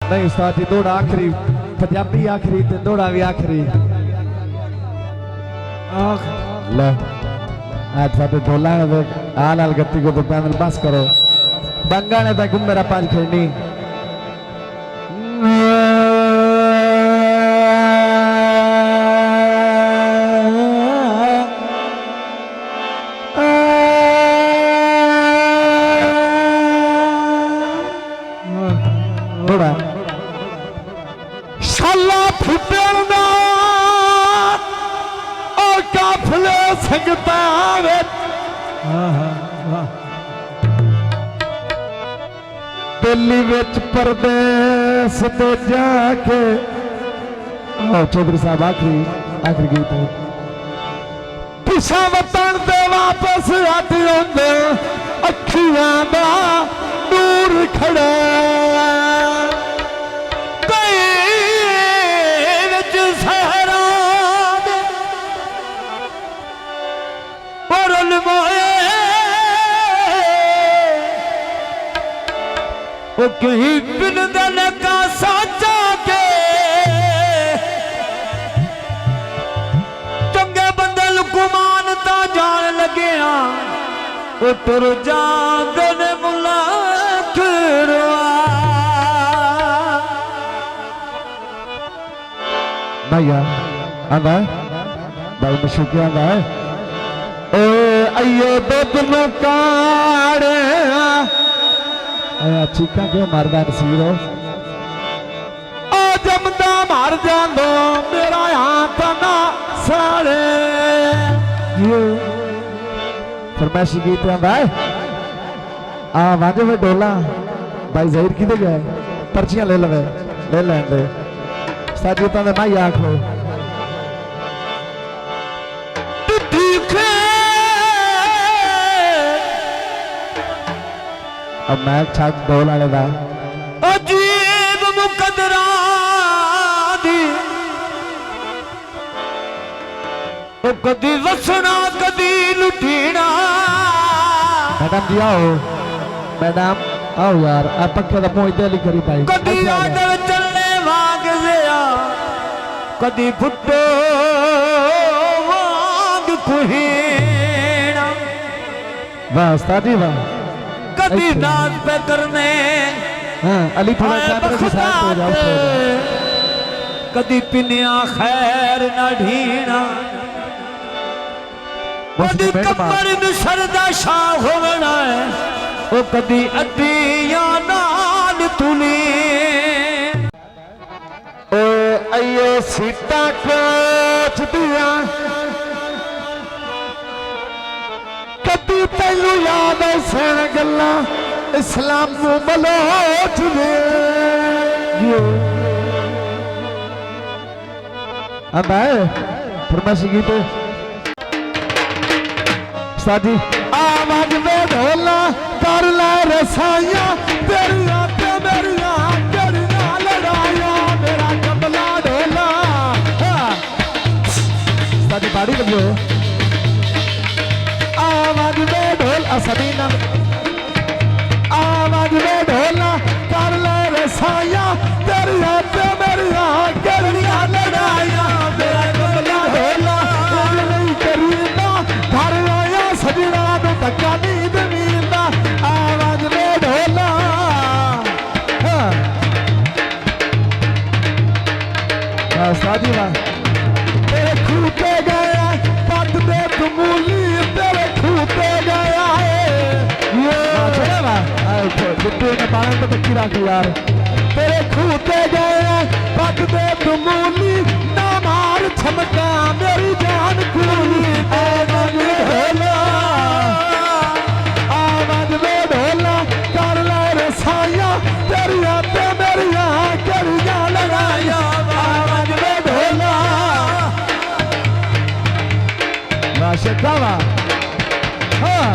नहीं उस्ताद जी दौड़ा आखिरी पंजाबी आखिरी ते दौड़ा भी आखिरी ले आज साथे ढोला ने आल आल गति को तो पैनल बस करो बंगा ने तक मेरा पांच खेलनी शाला फुटना और काफले संगता दिल्ली विच परदेस ते जाके चौधरी साहब आखिरी गीत है पिछा वतन दे वापस आते अखियां दा नूर खड़ा कहीं बिन दल का साचा के चंगे बंदे लुकुमानता जान लगे वो तुर जान मुलाक भैया आंदा भाई मशूक आंदा है अयो दुध में काड़े चीका के मारदा नसीरो जमदा मार जांदो मेरा हाथ ना साड़े फरमाइशी गीत आंदा है आ वाजे में डोला भाई जहीर किधे गए पर्चियां ले लवे ले लैन दे साजिता ने भाई आख लो अब मैं छाप बोल आने दा अजीब मुकदरा दी ओ कदी वसना कदी लुटीना मैडम जी आओ मैडम आओ यार आप पक्के दा मोई दिली करी भाई कदी आदर चलने वाग गया कदी फुटो वाग कुहीना वाह उस्ताद जी वाह कदी नाज पे करने अली थोड़ा हो जाओ कदी पिनिया खैर न ढीना कदी कमर में सरदा शाह होना है वो कदी अदिया नाल तुली ओ अयो सीता कोच दिया कदी तेनू याद सैन गल्ला इस्लाम नू मलोच दे अब आए फरमाइशी गीत साजी आवाज में ढोला कर ला रसाइया तेरिया ते मेरिया तेरिया लड़ाइया मेरा कमला ढोला साजी बाड़ी लगी आवाज में ढोल असदीना आवाज में ढोला कर ले रसाइया तेरिया ते मेरिया गलिया लड़ाइया मेरा कमला ढोला नहीं करीना घर आया सजना तो धक्का नींद मींदा आवाज में ढोला सादी वाह तेरे खूटे गया पट दे तुमूली तेरे खूटे गया बिट्टू ने पालन तो तक्की रख यार तेरे खूटे गए पट दे तुमूली ना मार छमका मेरी जान कूली आवाज में ढोला कर ले रसाइया तेरिया ते मेरिया करिया लड़ाइया आवाज में ढोला वाशकावा हाँ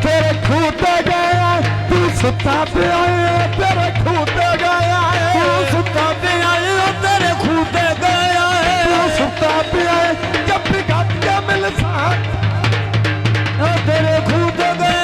तेरे खूटे गया तू सुता पे आए तेरे खूटे गया तू सुता पे आए तेरे खूटे गया तू सुता पे आए जब भी घट के मिल साथ तेरे खूटे गया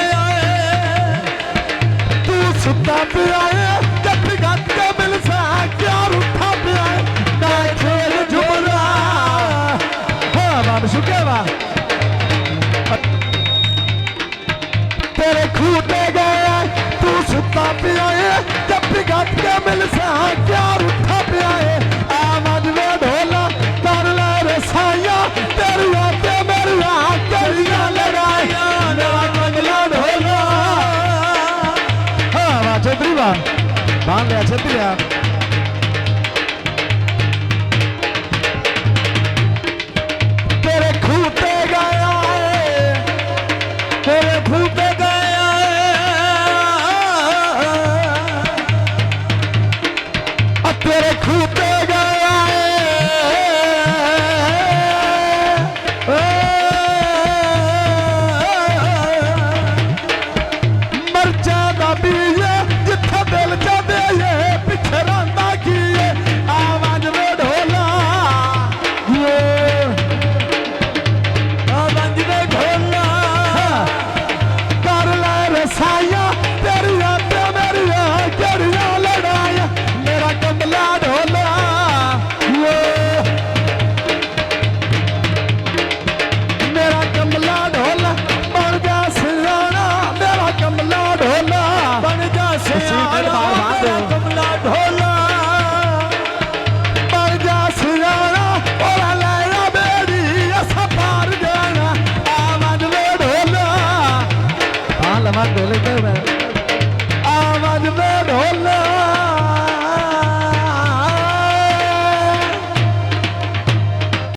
खूटे गए तू सुता पिया है जब गट के मिलसा क्या उठा पिया है आवाज में ढोला कर ले रे साया तेरिया ते मेरिया करिया लड़ाइया मेरा कमला ढोला हाँ वाह छतरी वाह बांध लिया छतरी यार तेरे खूटे गया है तेरे खूटे